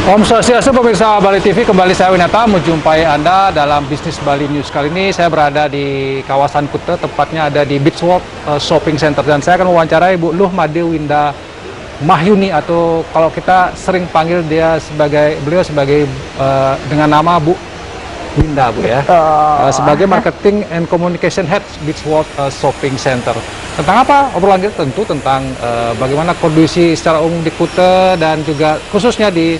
Om Swastiastu, pemirsa Bali TV, kembali saya Winata menjumpai Anda dalam Bisnis Bali News. Kali ini saya berada di kawasan Kuta, tepatnya ada di Beach World Shopping Center, dan saya akan mewawancarai Bu Luh Made Winda Mahyuni, atau kalau kita sering panggil beliau sebagai dengan nama Bu Winda, Bu ya, sebagai Marketing and Communication Head Beach World Shopping Center. Tentang apa obrolan kita? Tentu tentang bagaimana kondisi secara umum di Kuta dan juga khususnya di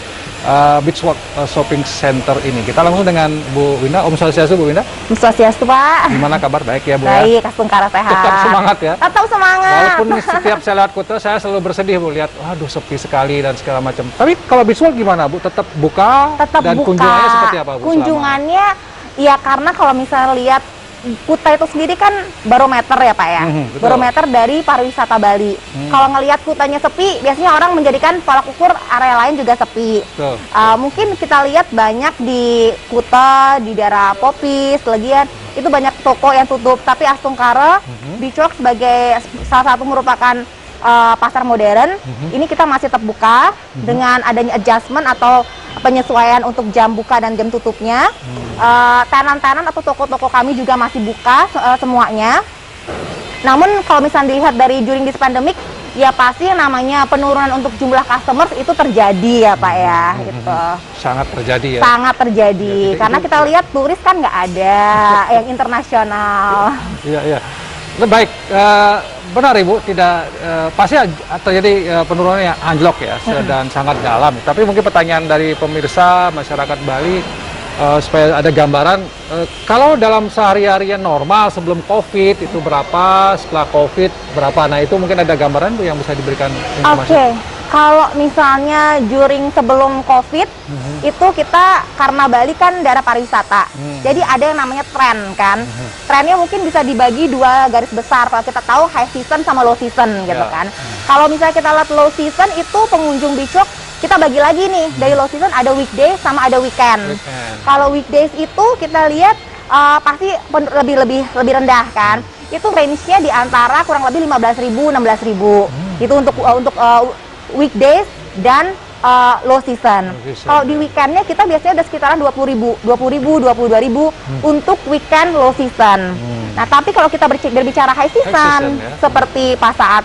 Beach World Shopping Center ini. Kita langsung dengan Bu Winda. Om Swastiastu, Bu Winda. Om Swastiastu, Pak. Gimana kabar? Baik ya, Bu? Baik, Asungkara sehat. Tetap semangat ya? Tetap semangat. Walaupun setiap saya lihat Kuta, saya selalu bersedih, Bu. Lihat, waduh, sepi sekali dan segala macam. Tapi kalau Beach World gimana, Bu? Tetap buka? Tetap dan buka. Kunjungannya seperti apa, Bu? Kunjungannya, ya karena kalau misalnya lihat Kuta itu sendiri kan barometer ya, Pak ya. Barometer dari pariwisata Bali. Kalau ngelihat Kutanya sepi, biasanya orang menjadikan tolak ukur area lain juga sepi. Mungkin kita lihat banyak di Kuta, di daerah Popis, Legian, itu banyak toko yang tutup. Tapi Astungkara, Beach World sebagai salah satu merupakan pasar modern, ini kita masih tetap buka dengan adanya adjustment atau penyesuaian untuk jam buka dan jam tutupnya. Tenan-tenan atau toko-toko kami juga masih buka semuanya. Namun kalau misalnya dilihat dari during this pandemic, ya pasti yang namanya penurunan untuk jumlah customers itu terjadi ya, Pak ya, gitu. Sangat terjadi ya? Sangat terjadi, ya, karena kita lihat turis kan nggak ada yang internasional. Iya, iya. Baik, benar Ibu, tidak pasti terjadi penurunan yang anjlok ya, dan sangat dalam. Tapi mungkin pertanyaan dari pemirsa masyarakat Bali, supaya ada gambaran, kalau dalam sehari-hari yang normal sebelum COVID itu berapa, setelah COVID berapa, nah itu mungkin ada gambaran Bu yang bisa diberikan informasi. Oke, kalau misalnya during sebelum COVID, itu kita karena Bali kan daerah pariwisata, jadi ada yang namanya tren kan. Trennya mungkin bisa dibagi dua garis besar. Kalau kita tahu high season sama low season gitu kan. Kalau misalnya kita lihat low season itu pengunjung Beach World, kita bagi lagi nih, dari low season ada weekday sama ada weekend. Kalau weekdays itu kita lihat pasti lebih rendah kan. Itu range-nya di antara kurang lebih 15.000 16.000. Itu untuk weekdays dan low season. Kalau di weekendnya kita biasanya udah sekitaran 20.000, 22.000 untuk weekend low season. Nah, tapi kalau kita berbicara high season ya, seperti pas saat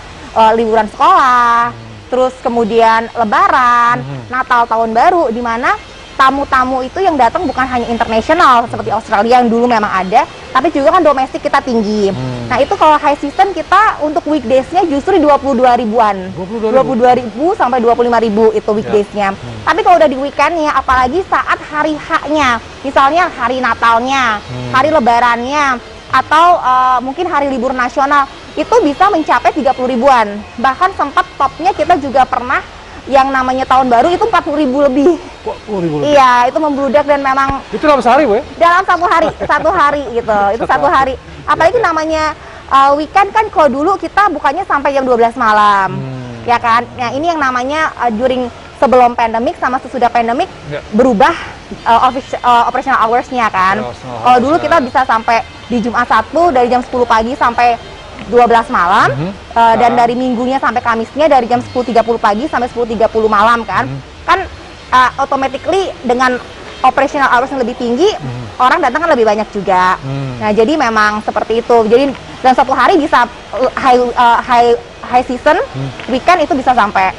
liburan sekolah, terus kemudian Lebaran, Natal, Tahun Baru, di mana tamu-tamu itu yang datang bukan hanya internasional seperti Australia yang dulu memang ada, tapi juga kan domestik kita tinggi. Nah, itu kalau high season kita untuk weekdays-nya justru 22 ribuan. 22.000 sampai 25.000 itu weekdays-nya. Tapi kalau udah di weekend-nya, apalagi saat hari H-nya, misalnya hari Natalnya, hari Lebarannya, atau mungkin hari libur nasional, itu bisa mencapai 30 ribuan. Bahkan sempat topnya kita juga pernah yang namanya Tahun Baru itu 40.000 lebih. 40.000 lebih? Iya, itu membludak dan memang... Itu dalam sehari, Bu ya? Dalam satu hari gitu, itu satu hari. Apalagi namanya weekend kan, kalau dulu kita bukanya sampai jam 12 malam, ya kan? Nah, ini yang namanya during sebelum pandemic sama sesudah pandemic berubah operational hours-nya kan. Kalau dulu kita bisa sampai di Jumat 1 dari jam 10 pagi sampai 12 malam, dan dari minggunya sampai Kamisnya dari jam 10.30 pagi sampai 10.30 malam kan. Kan automatically dengan operational hours yang lebih tinggi, orang datang kan lebih banyak juga. Nah, jadi memang seperti itu. Jadi dalam satu hari bisa high season, weekend itu bisa sampai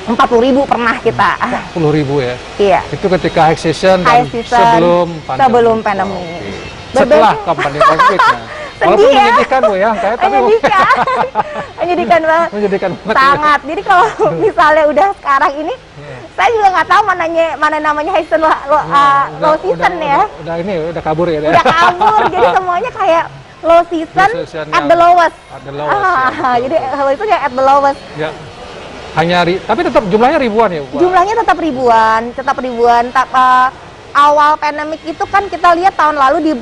40.000 pernah kita. 40.000 ya? Iya. Itu ketika high season dan sebelum pandemi. Setelah pandemi COVID. Walaupun ya? menyedihkan Bu ya, kayak tapi menyedihkan banget. Menyedihkan banget. Sangat. Ya. Jadi kalau misalnya udah sekarang ini, saya juga nggak tahu mana namanya high season low season ya. Udah kabur ya. Udah kabur. Jadi semuanya kayak low season at the lowest. At the lowest. Ya, jadi kalau itu ya at the lowest. Ya. Tapi tetap jumlahnya ribuan ya, Bu? Jumlahnya tetap ribuan. Awal pandemik itu kan kita lihat tahun lalu di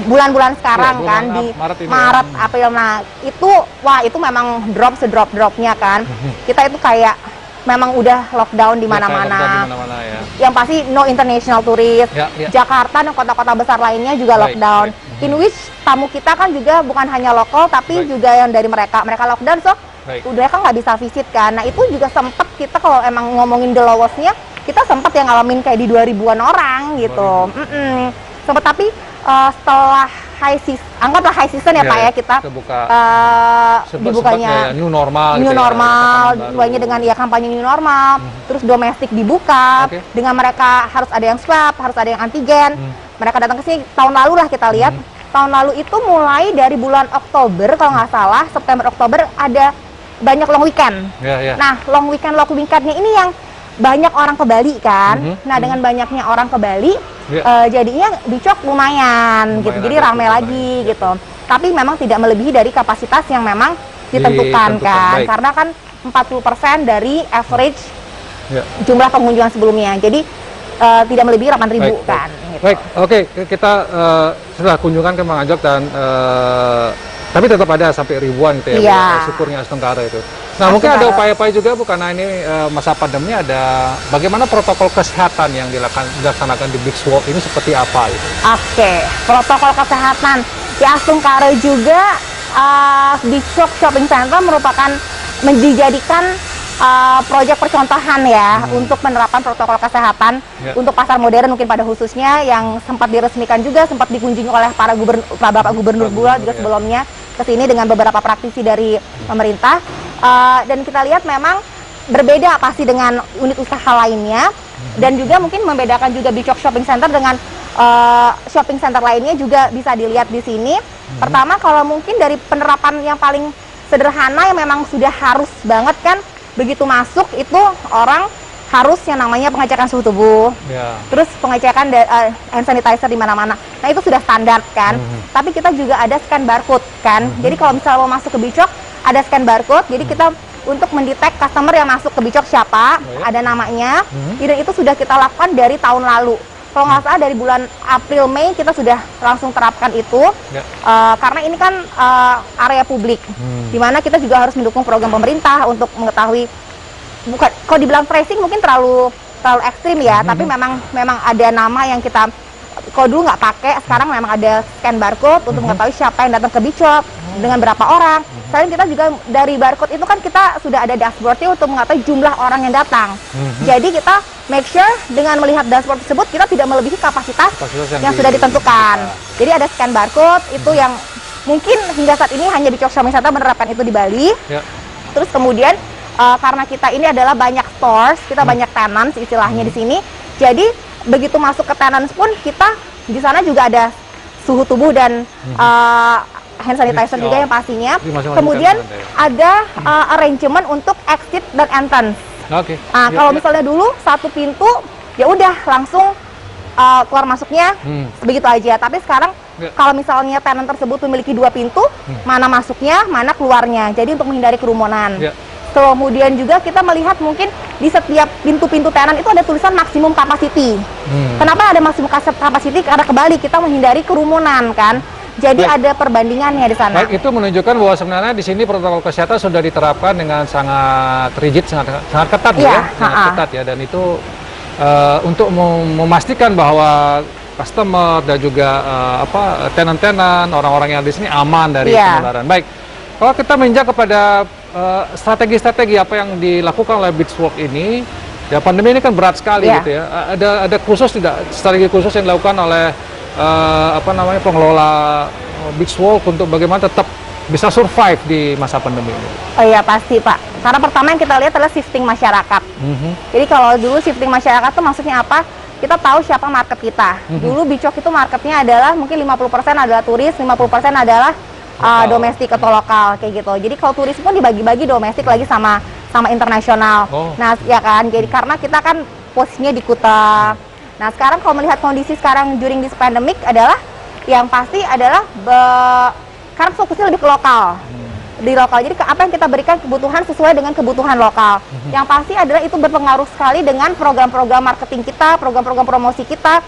bulan-bulan sekarang ya, kan di Maret, April. Nah, itu memang drop-nya kan. Kita itu kayak memang udah lockdown di mana-mana. Ya. Yang pasti no international tourist. Ya. Jakarta dan kota-kota besar lainnya juga lockdown. In which tamu kita kan juga bukan hanya lokal tapi juga yang dari mereka lockdown, so udah kan nggak bisa visit kan. Nah, itu juga sempat kita kalau emang ngomongin the lowest-nya kita sempat yang ngalamin kayak di 2000-an orang gitu. Sempat, tapi setelah anggaplah high season ya Pak ya, kita dibukanya new normal, new normal, mulainya dengan ya kampanye new normal, terus domestik dibuka, dengan mereka harus ada yang swab, harus ada yang antigen. Mereka datang ke sini tahun lalu lah kita lihat. Tahun lalu itu mulai dari bulan Oktober kalau nggak salah, September Oktober ada banyak long weekend. Nah, long weekendnya ini yang banyak orang ke Bali kan. Nah, dengan banyaknya orang ke Bali, jadinya Bicok lumayan gitu. Jadi ramai lagi gitu. Tapi memang tidak melebihi dari kapasitas yang memang ditentukan kan. Baik. Karena kan 40% dari average jumlah pengunjung sebelumnya. Jadi tidak melebihi 8.000 kan. Gitu. Baik, oke, kita sudah kunjungan ke Mang Anjok dan tapi tetap ada sampai ribuan gitu ya, syukurnya Ars Tenggara itu. Nah, mungkin ada upaya-upaya juga karena ini masa pandemi, ada bagaimana protokol kesehatan yang dilaksanakan di Beach Walk ini seperti apa gitu? Oke, protokol kesehatan di Ars Tenggara juga Beach Walk Shopping Center merupakan dijadikan proyek percontohan ya untuk penerapan protokol kesehatan untuk pasar modern mungkin pada khususnya yang sempat diresmikan juga, sempat dikunjungi oleh Bapak Gubernur Bula juga sebelumnya ke sini dengan beberapa praktisi dari pemerintah. Dan kita lihat memang berbeda pasti dengan unit usaha lainnya, dan juga mungkin membedakan juga Bicok Shopping Center dengan shopping center lainnya juga bisa dilihat di sini. Pertama, kalau mungkin dari penerapan yang paling sederhana yang memang sudah harus banget kan, begitu masuk itu orang harus yang namanya pengecekan suhu tubuh, terus pengecekan hand sanitizer di mana-mana. Nah, itu sudah standar kan. Tapi kita juga ada scan barcode kan. Jadi kalau misalnya mau masuk ke Bicok, ada scan barcode. Jadi kita untuk mendetek customer yang masuk ke Bicok siapa, ada namanya. Dan itu sudah kita lakukan dari tahun lalu. Kalau nggak salah dari bulan April Mei kita sudah langsung terapkan itu. Karena ini kan area publik, dimana kita juga harus mendukung program pemerintah untuk mengetahui. Bukan, kalau dibilang tracing mungkin terlalu ekstrim ya, tapi memang ada nama yang kita kalau dulu nggak pakai, sekarang memang ada scan barcode untuk mengetahui siapa yang datang ke Bicok dengan berapa orang. Selain kita juga dari barcode itu kan kita sudah ada dashboardnya untuk mengetahui jumlah orang yang datang. Jadi kita make sure dengan melihat dashboard tersebut kita tidak melebihi kapasitas yang sudah ditentukan. Jadi ada scan barcode itu yang mungkin hingga saat ini hanya Bicok Shopping Center menerapkan itu di Bali. Terus kemudian karena kita ini adalah banyak stores, kita banyak tenants istilahnya di sini. Jadi begitu masuk ke tenants pun kita di sana juga ada suhu tubuh dan hand sanitizer juga yang pastinya. Kemudian ada arrangement untuk exit dan entrance. Kalau misalnya dulu satu pintu ya udah langsung keluar masuknya begitu aja. Tapi sekarang kalau misalnya tenant tersebut memiliki 2 pintu, mana masuknya, mana keluarnya. Jadi untuk menghindari kerumunan. Kemudian juga kita melihat mungkin di setiap pintu-pintu tenan itu ada tulisan maksimum capacity. Kenapa ada maksimum capacity? Karena kembali kita menghindari kerumunan kan. Jadi ada perbandingannya di sana. Baik, itu menunjukkan bahwa sebenarnya di sini protokol kesehatan sudah diterapkan dengan sangat rigid, sangat ketat sangat ketat ya. Dan itu untuk memastikan bahwa customer dan juga tenan-tenan, orang-orang yang di sini aman dari penularan. Baik, kalau kita menginjak kepada strategi-strategi apa yang dilakukan oleh Beach Walk ini, ya pandemi ini kan berat sekali gitu ya. Ada khusus tidak strategi khusus yang dilakukan oleh pengelola Beach Walk untuk bagaimana tetap bisa survive di masa pandemi ini? Oh iya pasti Pak. Karena pertama yang kita lihat adalah shifting masyarakat. Jadi kalau dulu shifting masyarakat itu maksudnya apa? Kita tahu siapa market kita. Dulu Bicok itu marketnya adalah mungkin 50% adalah turis, 50% adalah domestik atau lokal kayak gitu. Jadi kalau turis pun dibagi-bagi domestik lagi sama internasional. Nah ya kan. Jadi karena kita kan posisinya di Kuta. Nah sekarang kalau melihat kondisi sekarang during this pandemic adalah yang pasti adalah karena fokusnya lebih ke lokal. Di lokal. Jadi apa yang kita berikan kebutuhan sesuai dengan kebutuhan lokal. Yang pasti adalah itu berpengaruh sekali dengan program-program marketing kita, program-program promosi kita.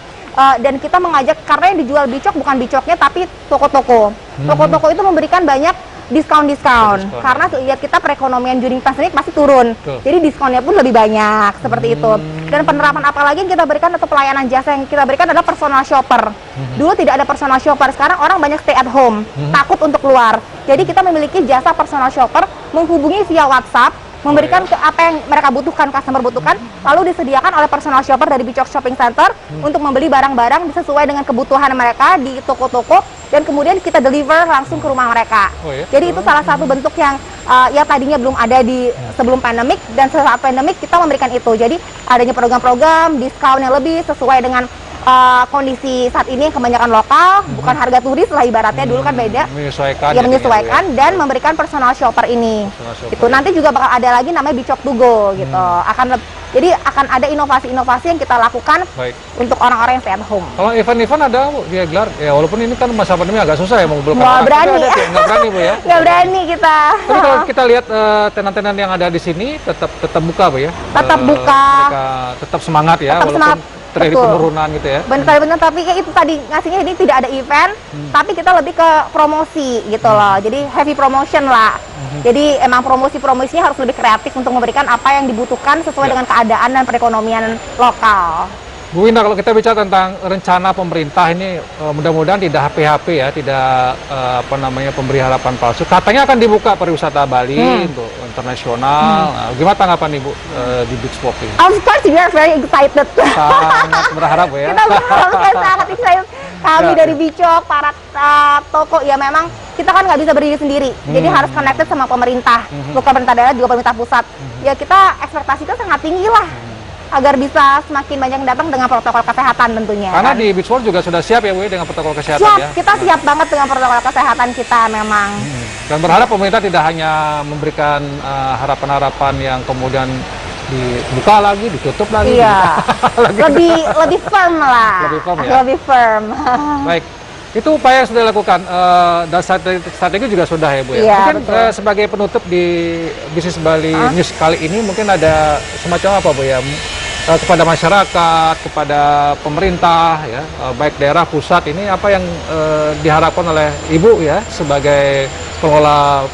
Dan kita mengajak, karena yang dijual Bicok bukan Bicoknya tapi toko-toko. Toko-toko itu memberikan banyak diskon-diskon. Karena lihat kita perekonomian during pandemic pasti turun. Jadi diskonnya pun lebih banyak seperti itu. Dan penerapan apalagi yang kita berikan atau pelayanan jasa yang kita berikan adalah personal shopper. Dulu tidak ada personal shopper, sekarang orang banyak stay at home, takut untuk keluar. Jadi kita memiliki jasa personal shopper, menghubungi via WhatsApp memberikan ke apa yang mereka butuhkan, customer butuhkan, lalu disediakan oleh personal shopper dari Bicok Shopping Center untuk membeli barang-barang sesuai dengan kebutuhan mereka di toko-toko, dan kemudian kita deliver langsung ke rumah mereka. Jadi itu salah satu bentuk yang ya tadinya belum ada di sebelum pandemik, dan saat pandemik kita memberikan itu. Jadi adanya program-program diskon yang lebih sesuai dengan kondisi saat ini, kebanyakan lokal, bukan harga turis lah ibaratnya, dulu kan beda. Menyesuaikan. Ya, menyesuaikan dan memberikan personal shopper ini. Itu nanti juga bakal ada lagi namanya Bicok to Go gitu. Jadi akan ada inovasi-inovasi yang kita lakukan untuk orang-orang yang stay at home. Kalau event-event ada Bu, dia gelar, ya walaupun ini kan masa pandemi agak susah ya mengumpulkan Nggak orang. berani. Nggak berani Bu ya? Nggak berani kita. Tapi kalau kita lihat tenan-tenan yang ada di sini tetap buka Bu ya? Tetap buka. Mereka tetap semangat ya, Tetap walaupun semangat. terjadi Betul. penurunan gitu ya. Benar-benar, tapi ya itu tadi ngasihnya ini tidak ada event, tapi kita lebih ke promosi gitu loh. Jadi heavy promotion lah. Jadi emang promosinya harus lebih kreatif untuk memberikan apa yang dibutuhkan sesuai dengan keadaan dan perekonomian lokal. Bu Winda, kalau kita bicara tentang rencana pemerintah ini, mudah-mudahan tidak HP-HP ya, tidak pemberi harapan palsu. Katanya akan dibuka pariwisata Bali untuk internasional. Nah, gimana tanggapan Ibu di Beach Walk ini? Of course, we are very excited. Sangat berharap ya. Kita sangat excited. Kami dari Bicok, para toko, ya memang kita kan nggak bisa berdiri sendiri. Jadi harus connected sama pemerintah, bukan pemerintah daerah juga pemerintah pusat. Ya kita ekspektasi itu sangat tinggi lah, agar bisa semakin banyak yang datang dengan protokol kesehatan tentunya. Karena di Beach World juga sudah siap ya Bu dengan protokol kesehatan siap, ya. Kita siap banget dengan protokol kesehatan kita memang. Dan berharap pemerintah tidak hanya memberikan harapan-harapan yang kemudian dibuka lagi, ditutup lagi. Iya. lebih firm lah. Lebih firm ya. Lebih firm. Baik. Itu upaya yang sudah dilakukan dan strategi juga sudah ya Bu ya. Iya, Mungkin sebagai penutup di Bisnis Bali News kali ini mungkin ada semacam apa Bu ya? Kepada masyarakat, kepada pemerintah ya, baik daerah, pusat, ini apa yang diharapkan oleh Ibu ya sebagai pengelola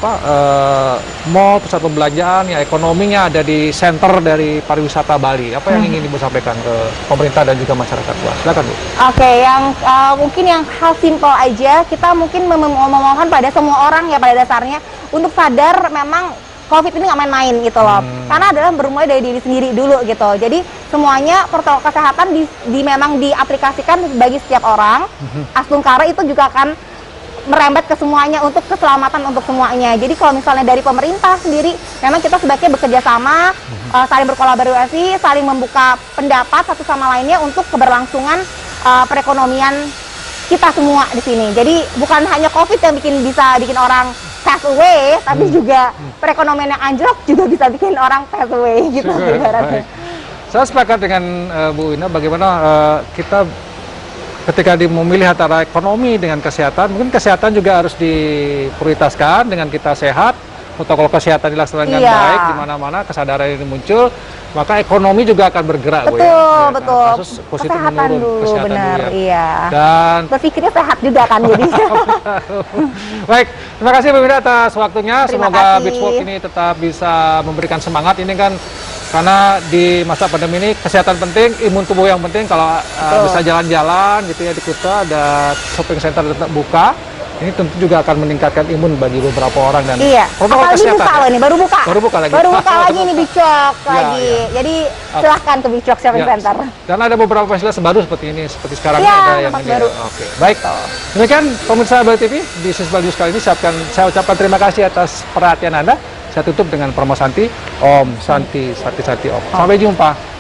mall, pusat perbelanjaan ya, ekonominya ada di center dari pariwisata Bali. Apa yang ingin Ibu sampaikan ke pemerintah dan juga masyarakat luas? Silakan Bu. Oke, yang mungkin yang hal simpel aja, kita mungkin memohon pada semua orang ya pada dasarnya untuk sadar memang COVID ini nggak main-main gitu loh. Karena adalah bermulai dari diri sendiri dulu gitu. Jadi semuanya protokol kesehatan memang diaplikasikan bagi setiap orang. Aslungkara itu juga akan merembet ke semuanya untuk keselamatan untuk semuanya. Jadi kalau misalnya dari pemerintah sendiri, memang kita sebaiknya bekerja sama, saling berkolaborasi, saling membuka pendapat satu sama lainnya untuk keberlangsungan perekonomian kita semua di sini. Jadi bukan hanya COVID yang bisa bikin orang pass away, tapi juga perekonomian yang anjlok juga bisa bikin orang pass away gitu ibaratnya. Saya sepakat dengan Bu Winda, bagaimana kita ketika memilih antara ekonomi dengan kesehatan, mungkin kesehatan juga harus diprioritaskan dengan kita sehat, protokol kesehatan dilaksanakan dengan baik di mana-mana, kesadaran ini muncul, maka ekonomi juga akan bergerak. Betul. Kasus positif Kesehatan menurun, dulu, kesehatan benar, dulu ya. iya. Dan berpikirnya sehat juga kan jadi. baik, terima kasih Bu Winda atas waktunya. Terima Semoga kasih. Beach Walk ini tetap bisa memberikan semangat. Ini kan karena di masa pandemi ini kesehatan penting, imun tubuh yang penting. Kalau bisa jalan-jalan gitu ya di Kuta, ada shopping center tetap buka. Ini tentu juga akan meningkatkan imun bagi beberapa orang dan Iya. protokol Apalagi kesehatan. buka loh ini, baru buka. Baru buka lagi. Baru buka lagi nih Bicok lagi. iya. Jadi silahkan ke Bicok Shopping Ya, Center. dan ada beberapa fasilitas baru seperti ini, seperti sekarang Iya, ada yang tempat ini. baru. Oke, baik. Demikian pemirsa Bali TV di Bisnis Bali News kali ini. Saya ucapkan terima kasih atas perhatian Anda. Saya tutup dengan promo Santi, Om Santi, Santi Om. Sampai jumpa.